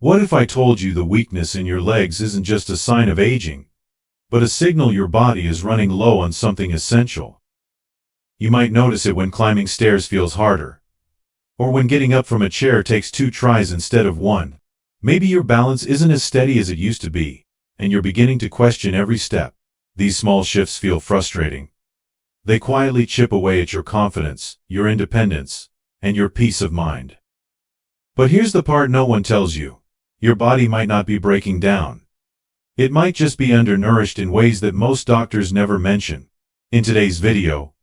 What if I told you the weakness in your legs isn't just a sign of aging, but a signal your body is running low on something essential? You might notice it when climbing stairs feels harder, or when getting up from a chair takes 2 tries instead of 1. Maybe your balance isn't as steady as it used to be, and you're beginning to question every step. These small shifts feel frustrating. They quietly chip away at your confidence, your independence, and your peace of mind. But here's the part no one tells you. Your body might not be breaking down. It might just be undernourished in ways that most doctors never mention. In today's video,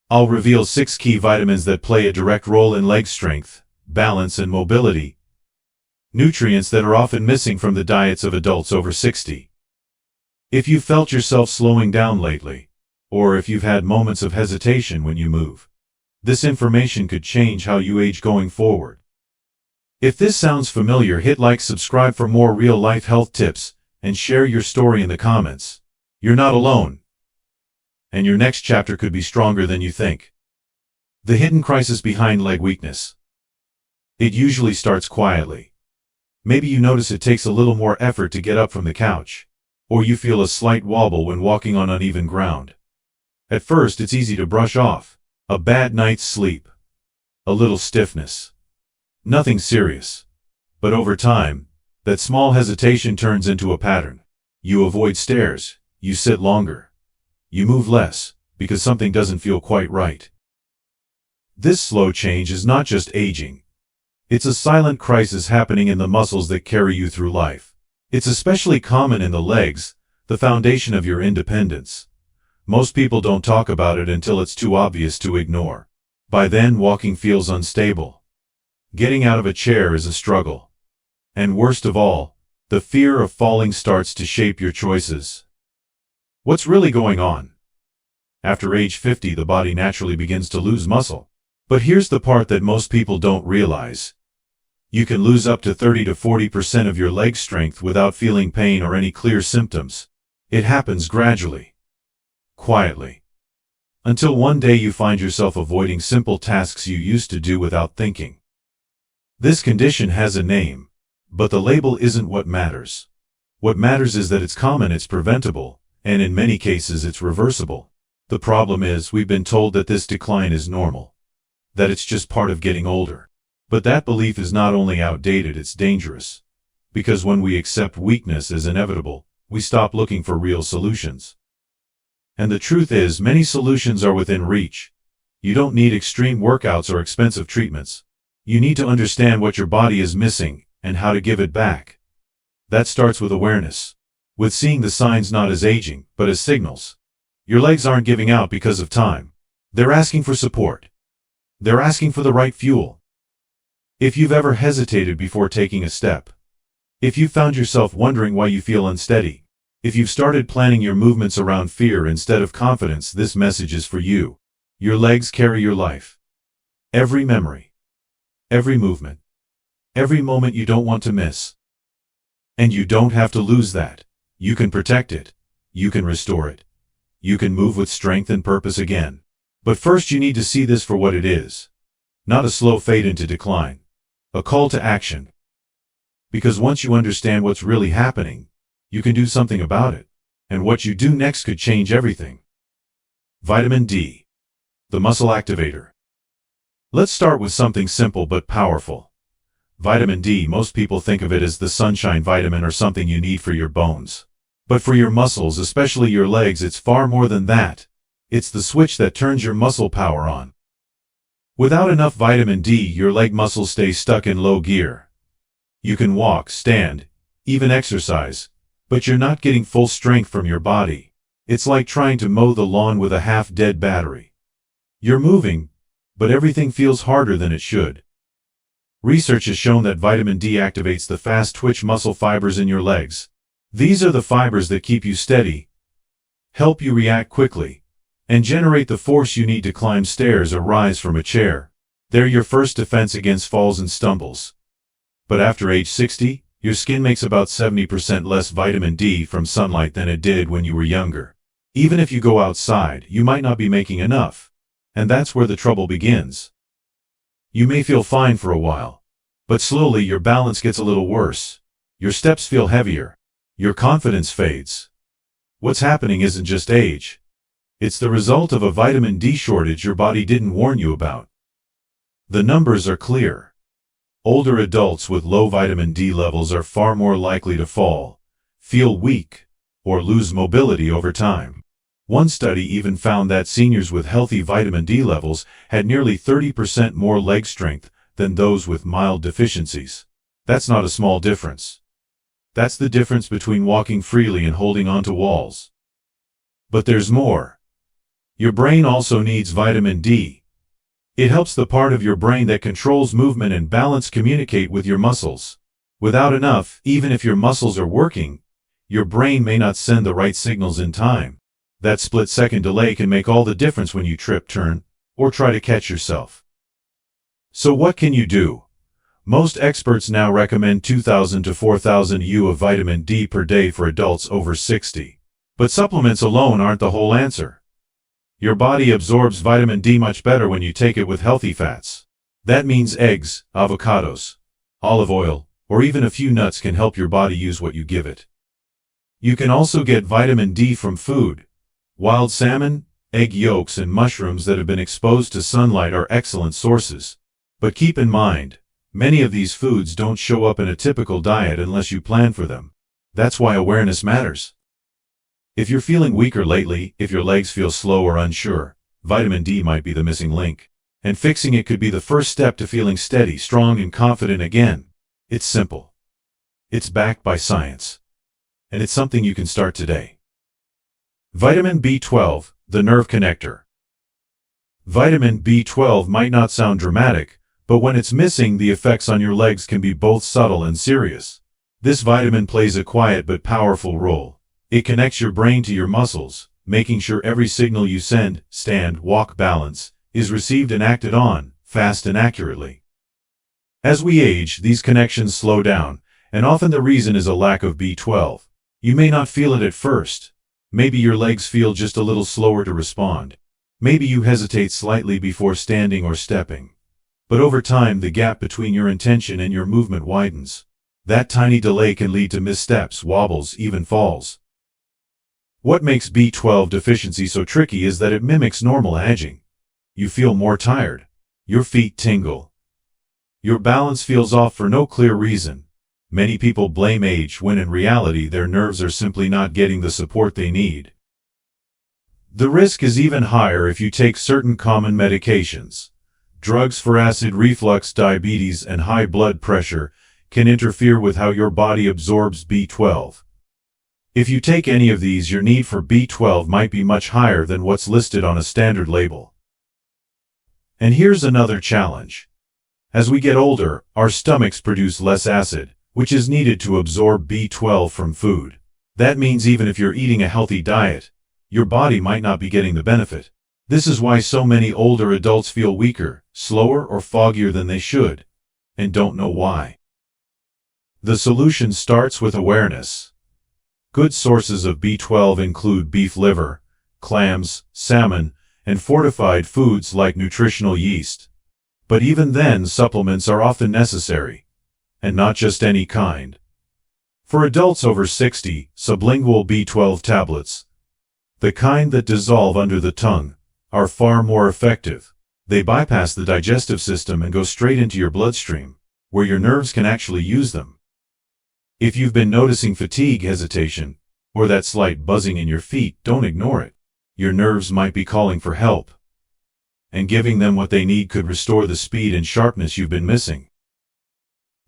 I'll reveal 6 key vitamins that play a direct role in leg strength, balance, and mobility. Nutrients that are often missing from the diets of adults over 60. If you've felt yourself slowing down lately, or if you've had moments of hesitation when you move, this information could change how you age going forward. If this sounds familiar, hit like, subscribe for more real-life health tips, and share your story in the comments. You're not alone, and your next chapter could be stronger than you think. The hidden crisis behind leg weakness. It usually starts quietly. Maybe you notice it takes a little more effort to get up from the couch, or you feel a slight wobble when walking on uneven ground. At first, it's easy to brush off. A bad night's sleep, a little stiffness. Nothing serious. But over time, that small hesitation turns into a pattern. You avoid stairs, you sit longer, you move less, because something doesn't feel quite right. This slow change is not just aging. It's a silent crisis happening in the muscles that carry you through life. It's especially common in the legs, the foundation of your independence. Most people don't talk about it until it's too obvious to ignore. By then, walking feels unstable. Getting out of a chair is a struggle. And worst of all, the fear of falling starts to shape your choices. What's really going on? After age 50, the body naturally begins to lose muscle. But here's the part that most people don't realize. You can lose up to 30 to 40% of your leg strength without feeling pain or any clear symptoms. It happens gradually, quietly, until one day you find yourself avoiding simple tasks you used to do without thinking. This condition has a name, but the label isn't what matters. What matters is that it's common, it's preventable, and in many cases it's reversible. The problem is, we've been told that this decline is normal, that it's just part of getting older. But that belief is not only outdated, it's dangerous. Because when we accept weakness as inevitable, we stop looking for real solutions. And the truth is, many solutions are within reach. You don't need extreme workouts or expensive treatments. You need to understand what your body is missing and how to give it back. That starts with awareness, with seeing the signs not as aging, but as signals. Your legs aren't giving out because of time. They're asking for support. They're asking for the right fuel. If you've ever hesitated before taking a step, if you've found yourself wondering why you feel unsteady, if you've started planning your movements around fear instead of confidence, this message is for you. Your legs carry your life. Every memory, every movement, every moment you don't want to miss. And you don't have to lose that. You can protect it. You can restore it. You can move with strength and purpose again. But first, you need to see this for what it is. Not a slow fade into decline. A call to action. Because once you understand what's really happening, you can do something about it. And what you do next could change everything. Vitamin D, the muscle activator. Let's start with something simple but powerful. Vitamin D, most people think of it as the sunshine vitamin or something you need for your bones. But for your muscles, especially your legs, it's far more than that. It's the switch that turns your muscle power on. Without enough vitamin D, your leg muscles stay stuck in low gear. You can walk, stand, even exercise, but you're not getting full strength from your body. It's like trying to mow the lawn with a half-dead battery. You're moving, but everything feels harder than it should. Research has shown that vitamin D activates the fast-twitch muscle fibers in your legs. These are the fibers that keep you steady, help you react quickly, and generate the force you need to climb stairs or rise from a chair. They're your first defense against falls and stumbles. But after age 60, your skin makes about 70% less vitamin D from sunlight than it did when you were younger. Even if you go outside, you might not be making enough. And that's where the trouble begins. You may feel fine for a while. But slowly your balance gets a little worse. Your steps feel heavier. Your confidence fades. What's happening isn't just age. It's the result of a vitamin D shortage your body didn't warn you about. The numbers are clear. Older adults with low vitamin D levels are far more likely to fall, feel weak, or lose mobility over time. One study even found that seniors with healthy vitamin D levels had nearly 30% more leg strength than those with mild deficiencies. That's not a small difference. That's the difference between walking freely and holding onto walls. But there's more. Your brain also needs vitamin D. It helps the part of your brain that controls movement and balance communicate with your muscles. Without enough, even if your muscles are working, your brain may not send the right signals in time. That split-second delay can make all the difference when you trip, turn, or try to catch yourself. So what can you do? Most experts now recommend 2,000 to 4,000 U of vitamin D per day for adults over 60. But supplements alone aren't the whole answer. Your body absorbs vitamin D much better when you take it with healthy fats. That means eggs, avocados, olive oil, or even a few nuts can help your body use what you give it. You can also get vitamin D from food. Wild salmon, egg yolks, and mushrooms that have been exposed to sunlight are excellent sources. But keep in mind, many of these foods don't show up in a typical diet unless you plan for them. That's why awareness matters. If you're feeling weaker lately, if your legs feel slow or unsure, vitamin D might be the missing link. And fixing it could be the first step to feeling steady, strong, and confident again. It's simple. It's backed by science. And it's something you can start today. Vitamin B12, the nerve connector. Vitamin B12 might not sound dramatic, but when it's missing, the effects on your legs can be both subtle and serious. This vitamin plays a quiet but powerful role. It connects your brain to your muscles, making sure every signal you send, stand, walk, balance, is received and acted on, fast and accurately. As we age, these connections slow down, and often the reason is a lack of B12. You may not feel it at first. Maybe your legs feel just a little slower to respond. Maybe you hesitate slightly before standing or stepping. But over time, the gap between your intention and your movement widens. That tiny delay can lead to missteps, wobbles, even falls. What makes B12 deficiency so tricky is that it mimics normal aging. You feel more tired. Your feet tingle. Your balance feels off for no clear reason. Many people blame age when in reality their nerves are simply not getting the support they need. The risk is even higher if you take certain common medications. Drugs for acid reflux, diabetes, and high blood pressure can interfere with how your body absorbs B12. If you take any of these, your need for B12 might be much higher than what's listed on a standard label. And here's another challenge. As we get older, our stomachs produce less acid, which is needed to absorb B12 from food. That means even if you're eating a healthy diet, your body might not be getting the benefit. This is why so many older adults feel weaker, slower, or foggier than they should, and don't know why. The solution starts with awareness. Good sources of B12 include beef liver, clams, salmon, and fortified foods like nutritional yeast. But even then, supplements are often necessary, and not just any kind. For adults over 60, sublingual B12 tablets, the kind that dissolve under the tongue, are far more effective. They bypass the digestive system and go straight into your bloodstream, where your nerves can actually use them. If you've been noticing fatigue, hesitation, or that slight buzzing in your feet, don't ignore it. Your nerves might be calling for help, and giving them what they need could restore the speed and sharpness you've been missing.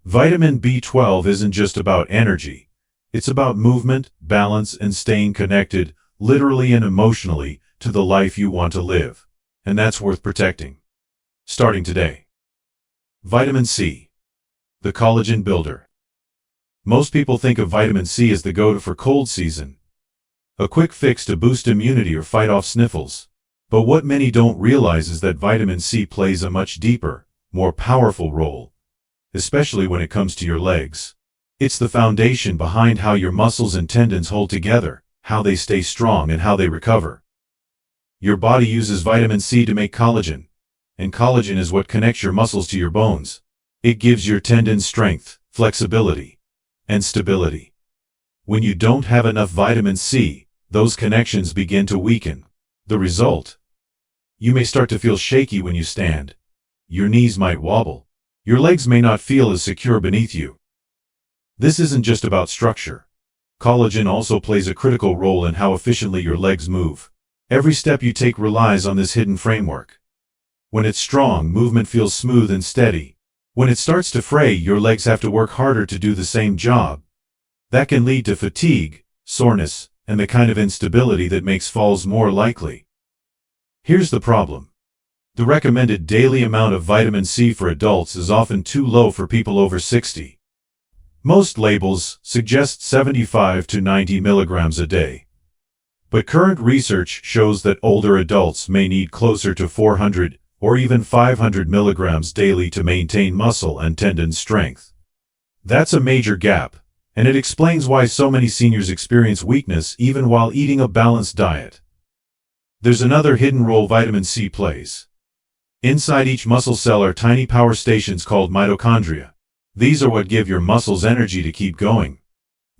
Vitamin B12 isn't just about energy. It's about movement, balance, and staying connected, literally and emotionally, to the life you want to live. And that's worth protecting. Starting today. Vitamin C, the collagen builder. Most people think of vitamin C as the go-to for cold season, a quick fix to boost immunity or fight off sniffles. But what many don't realize is that vitamin C plays a much deeper, more powerful role, especially when it comes to your legs. It's the foundation behind how your muscles and tendons hold together, how they stay strong, and how they recover. Your body uses vitamin C to make collagen, and collagen is what connects your muscles to your bones. It gives your tendons strength, flexibility, and stability. When you don't have enough vitamin C, those connections begin to weaken. The result? You may start to feel shaky when you stand. Your knees might wobble. Your legs may not feel as secure beneath you. This isn't just about structure. Collagen also plays a critical role in how efficiently your legs move. Every step you take relies on this hidden framework. When it's strong, movement feels smooth and steady. When it starts to fray, your legs have to work harder to do the same job. That can lead to fatigue, soreness, and the kind of instability that makes falls more likely. Here's the problem. The recommended daily amount of vitamin C for adults is often too low for people over 60. Most labels suggest 75 to 90 milligrams a day. But current research shows that older adults may need closer to 400 or even 500 milligrams daily to maintain muscle and tendon strength. That's a major gap, and it explains why so many seniors experience weakness even while eating a balanced diet. There's another hidden role vitamin C plays. Inside each muscle cell are tiny power stations called mitochondria. These are what give your muscles energy to keep going.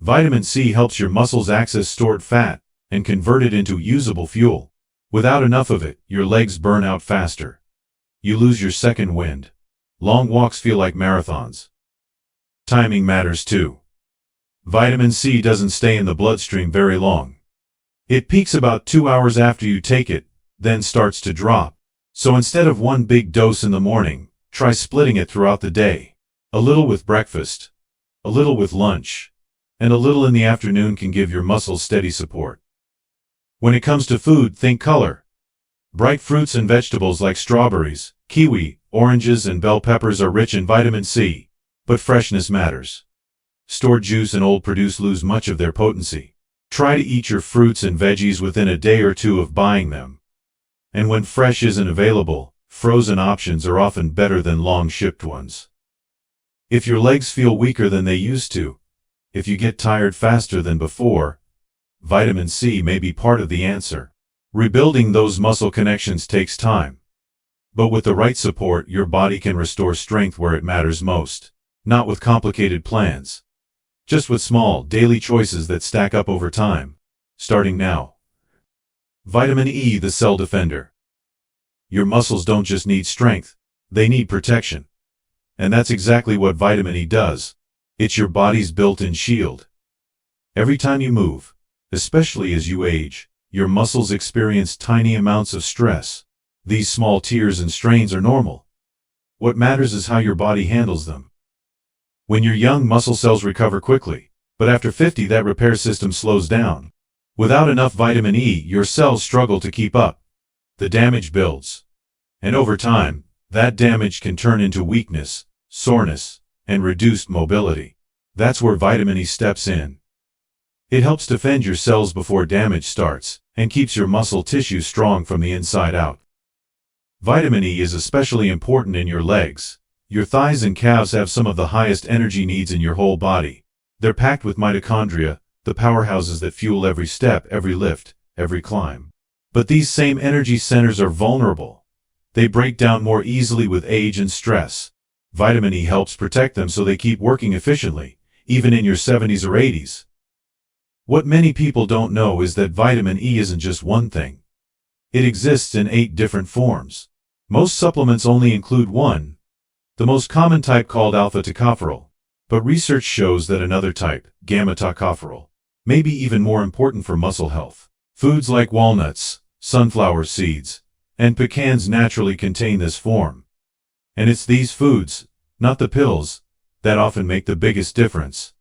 Vitamin C helps your muscles access stored fat and convert it into usable fuel. Without enough of it, your legs burn out faster. You lose your second wind. Long walks feel like marathons. Timing matters too. Vitamin C doesn't stay in the bloodstream very long. It peaks about 2 hours after you take it, then starts to drop. So instead of one big dose in the morning, try splitting it throughout the day. A little with breakfast, a little with lunch, and a little in the afternoon can give your muscles steady support. When it comes to food, think color. Bright fruits and vegetables like strawberries, kiwi, oranges, and bell peppers are rich in vitamin C, but freshness matters. Stored juice and old produce lose much of their potency. Try to eat your fruits and veggies within a day or two of buying them. And when fresh isn't available, frozen options are often better than long-shipped ones. If your legs feel weaker than they used to, if you get tired faster than before, vitamin C may be part of the answer. Rebuilding those muscle connections takes time. But with the right support, your body can restore strength where it matters most. Not with complicated plans. Just with small, daily choices that stack up over time. Starting now. Vitamin E, the cell defender. Your muscles don't just need strength, they need protection. And that's exactly what vitamin E does. It's your body's built-in shield. Every time you move, especially as you age, your muscles experience tiny amounts of stress. These small tears and strains are normal. What matters is how your body handles them. When you're young, muscle cells recover quickly, but after 50, that repair system slows down. Without enough vitamin E, your cells struggle to keep up. The damage builds. And over time, that damage can turn into weakness, soreness, and reduced mobility. That's where vitamin E steps in. It helps defend your cells before damage starts, and keeps your muscle tissue strong from the inside out. Vitamin E is especially important in your legs. Your thighs and calves have some of the highest energy needs in your whole body. They're packed with mitochondria, the powerhouses that fuel every step, every lift, every climb. But these same energy centers are vulnerable. They break down more easily with age and stress. Vitamin E helps protect them so they keep working efficiently, even in your 70s or 80s. What many people don't know is that vitamin E isn't just one thing. It exists in 8 different forms. Most supplements only include one, the most common type called alpha-tocopherol. But research shows that another type, gamma-tocopherol, may be even more important for muscle health. Foods like walnuts, sunflower seeds, and pecans naturally contain this form. And it's these foods, not the pills, that often make the biggest difference.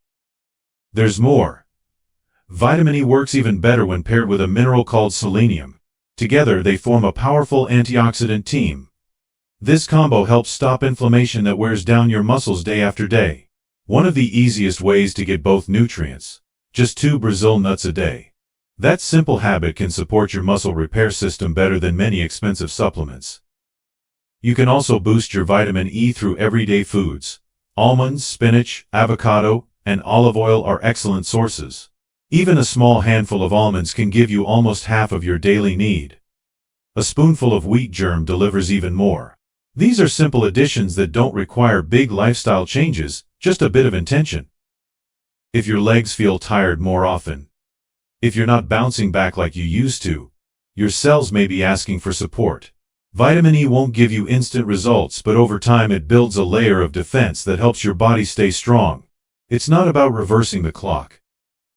There's more. Vitamin E works even better when paired with a mineral called selenium. Together they form a powerful antioxidant team. This combo helps stop inflammation that wears down your muscles day after day. One of the easiest ways to get both nutrients, just 2 Brazil nuts a day. That simple habit can support your muscle repair system better than many expensive supplements. You can also boost your vitamin E through everyday foods. Almonds, spinach, avocado, and olive oil are excellent sources. Even a small handful of almonds can give you almost half of your daily need. A spoonful of wheat germ delivers even more. These are simple additions that don't require big lifestyle changes, just a bit of intention. If your legs feel tired more often, if you're not bouncing back like you used to, your cells may be asking for support. Vitamin E won't give you instant results, but over time it builds a layer of defense that helps your body stay strong. It's not about reversing the clock.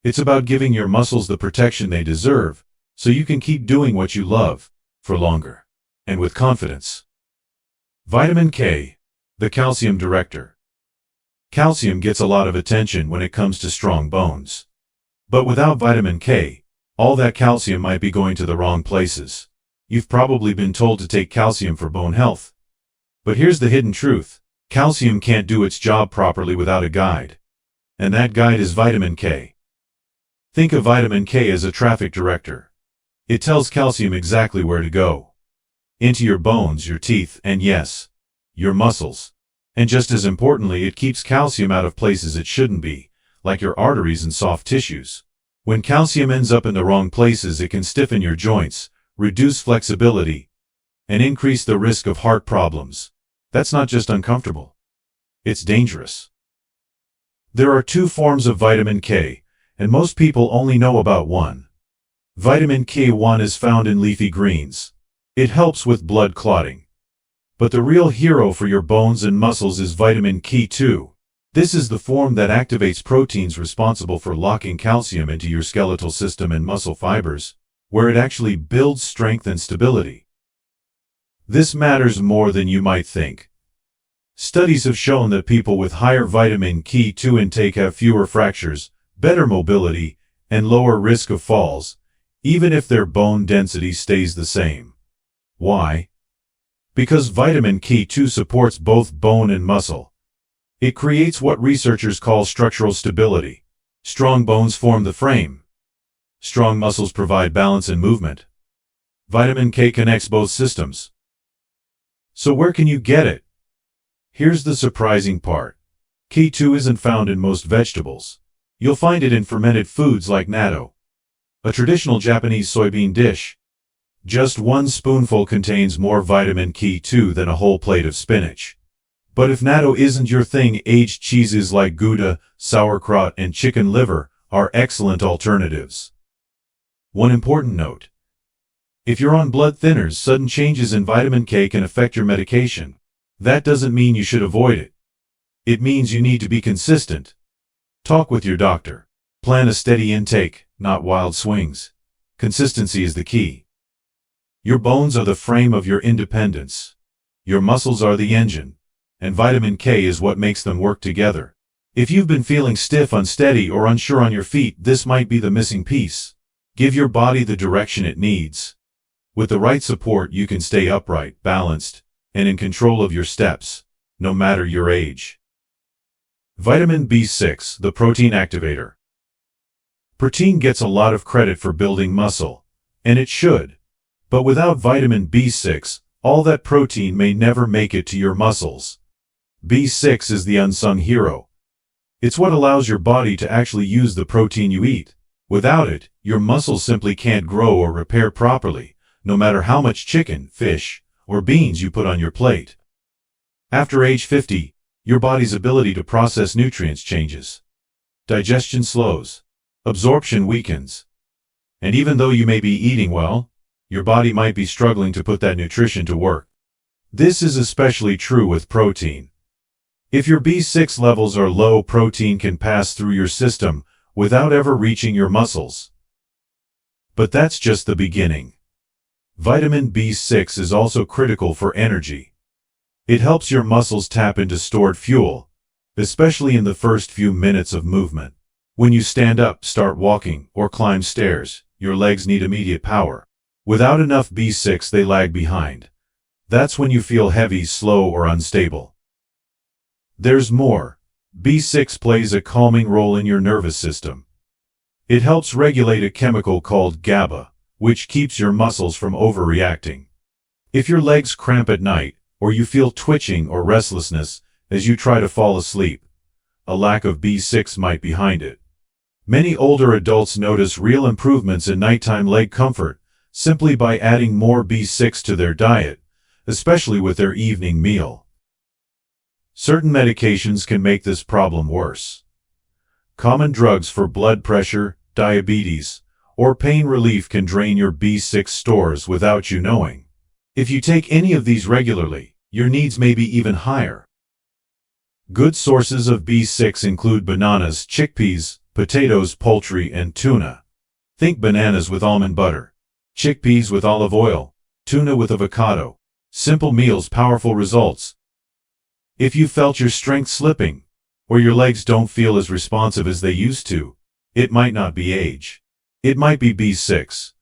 It's about giving your muscles the protection they deserve, so you can keep doing what you love, for longer, and with confidence. Vitamin K, the calcium director. Calcium gets a lot of attention when it comes to strong bones. But without vitamin K, all that calcium might be going to the wrong places. You've probably been told to take calcium for bone health. But here's the hidden truth. Calcium can't do its job properly without a guide. And that guide is vitamin K. Think of vitamin K as a traffic director. It tells calcium exactly where to go. Into your bones, your teeth, and yes, your muscles. And just as importantly, it keeps calcium out of places it shouldn't be, like your arteries and soft tissues. When calcium ends up in the wrong places, it can stiffen your joints, reduce flexibility, and increase the risk of heart problems. That's not just uncomfortable. It's dangerous. There are two forms of vitamin K, and most people only know about one. Vitamin K1 is found in leafy greens. It helps with blood clotting. But the real hero for your bones and muscles is vitamin K2. This is the form that activates proteins responsible for locking calcium into your skeletal system and muscle fibers, where it actually builds strength and stability. This matters more than you might think. Studies have shown that people with higher vitamin K2 intake have fewer fractures, better mobility, and lower risk of falls, even if their bone density stays the same. Why? Because vitamin K2 supports both bone and muscle. It creates what researchers call structural stability. Strong bones form the frame. Strong muscles provide balance and movement. Vitamin K connects both systems. So where can you get it? Here's the surprising part. K2 isn't found in most vegetables. You'll find it in fermented foods like natto, a traditional Japanese soybean dish. Just one spoonful contains more vitamin K2 than a whole plate of spinach. But if natto isn't your thing, aged cheeses like Gouda, sauerkraut, and chicken liver are excellent alternatives. One important note. If you're on blood thinners, sudden changes in vitamin K can affect your medication. That doesn't mean you should avoid it. It means you need to be consistent. Talk with your doctor. Plan a steady intake, not wild swings. Consistency is the key. Your bones are the frame of your independence. Your muscles are the engine. And vitamin K is what makes them work together. If you've been feeling stiff, unsteady, or unsure on your feet, this might be the missing piece. Give your body the direction it needs. With the right support, you can stay upright, balanced, and in control of your steps, no matter your age. Vitamin B6, the protein activator. Protein gets a lot of credit for building muscle, and it should. But without vitamin B6, all that protein may never make it to your muscles. B6 is the unsung hero. It's what allows your body to actually use the protein you eat. Without it, your muscles simply can't grow or repair properly, no matter how much chicken, fish, or beans you put on your plate. After age 50, your body's ability to process nutrients changes. Digestion slows. Absorption weakens. And even though you may be eating well, your body might be struggling to put that nutrition to work. This is especially true with protein. If your B6 levels are low, protein can pass through your system without ever reaching your muscles. But that's just the beginning. Vitamin B6 is also critical for energy. It helps your muscles tap into stored fuel, especially in the first few minutes of movement. When you stand up, start walking, or climb stairs, your legs need immediate power. Without enough B6, they lag behind. That's when you feel heavy, slow, or unstable. There's more. B6 plays a calming role in your nervous system. It helps regulate a chemical called GABA, which keeps your muscles from overreacting. If your legs cramp at night, or you feel twitching or restlessness as you try to fall asleep, a lack of B6 might be behind it. Many older adults notice real improvements in nighttime leg comfort simply by adding more B6 to their diet, especially with their evening meal. Certain medications can make this problem worse. Common drugs for blood pressure, diabetes, or pain relief can drain your B6 stores without you knowing. If you take any of these regularly, your needs may be even higher. Good sources of B6 include bananas, chickpeas, potatoes, poultry, and tuna. Think bananas with almond butter, chickpeas with olive oil, tuna with avocado. Simple meals, powerful results. If you felt your strength slipping, or your legs don't feel as responsive as they used to, it might not be age. It might be B6.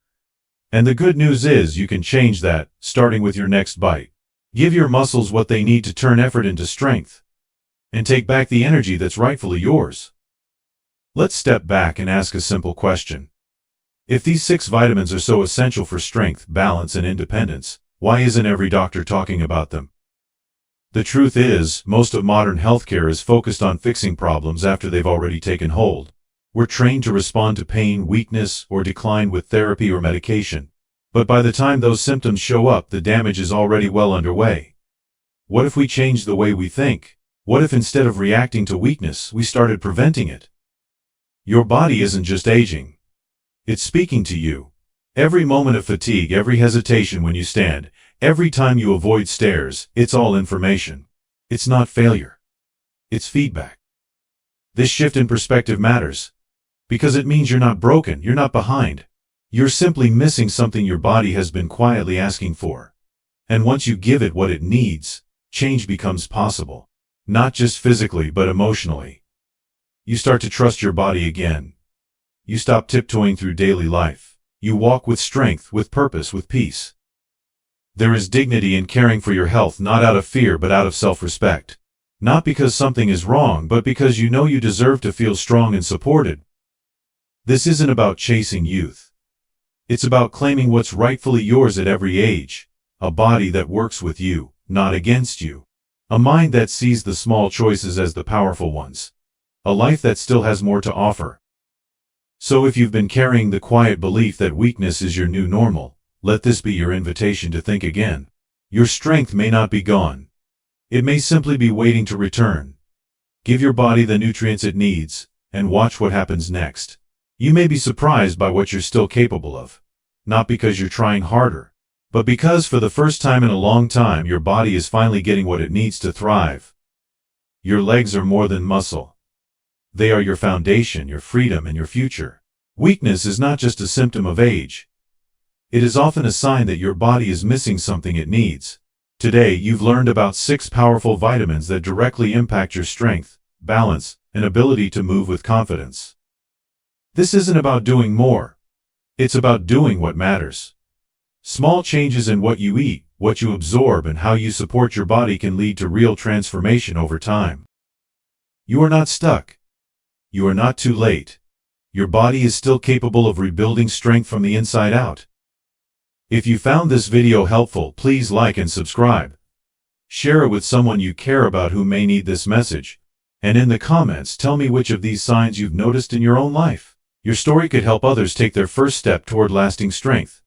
And the good news is you can change that, starting with your next bite. Give your muscles what they need to turn effort into strength, and take back the energy that's rightfully yours. Let's step back and ask a simple question. If these 6 vitamins are so essential for strength, balance, and independence, why isn't every doctor talking about them? The truth is, most of modern healthcare is focused on fixing problems after they've already taken hold. We're trained to respond to pain, weakness, or decline with therapy or medication. But by the time those symptoms show up, the damage is already well underway. What if we changed the way we think? What if instead of reacting to weakness, we started preventing it? Your body isn't just aging. It's speaking to you. Every moment of fatigue, every hesitation when you stand, every time you avoid stairs, it's all information. It's not failure. It's feedback. This shift in perspective matters, because it means you're not broken, you're not behind. You're simply missing something your body has been quietly asking for. And once you give it what it needs, change becomes possible. Not just physically, but emotionally. You start to trust your body again. You stop tiptoeing through daily life. You walk with strength, with purpose, with peace. There is dignity in caring for your health, not out of fear, but out of self-respect. Not because something is wrong, but because you know you deserve to feel strong and supported. This isn't about chasing youth. It's about claiming what's rightfully yours at every age. A body that works with you, not against you. A mind that sees the small choices as the powerful ones. A life that still has more to offer. So if you've been carrying the quiet belief that weakness is your new normal, let this be your invitation to think again. Your strength may not be gone. It may simply be waiting to return. Give your body the nutrients it needs, and watch what happens next. You may be surprised by what you're still capable of. Not because you're trying harder, but because for the first time in a long time your body is finally getting what it needs to thrive. Your legs are more than muscle. They are your foundation, your freedom, and your future. Weakness is not just a symptom of age. It is often a sign that your body is missing something it needs. Today, you've learned about 6 powerful vitamins that directly impact your strength, balance, and ability to move with confidence. This isn't about doing more. It's about doing what matters. Small changes in what you eat, what you absorb, and how you support your body can lead to real transformation over time. You are not stuck. You are not too late. Your body is still capable of rebuilding strength from the inside out. If you found this video helpful, please like and subscribe. Share it with someone you care about who may need this message. And in the comments, tell me which of these signs you've noticed in your own life. Your story could help others take their first step toward lasting strength.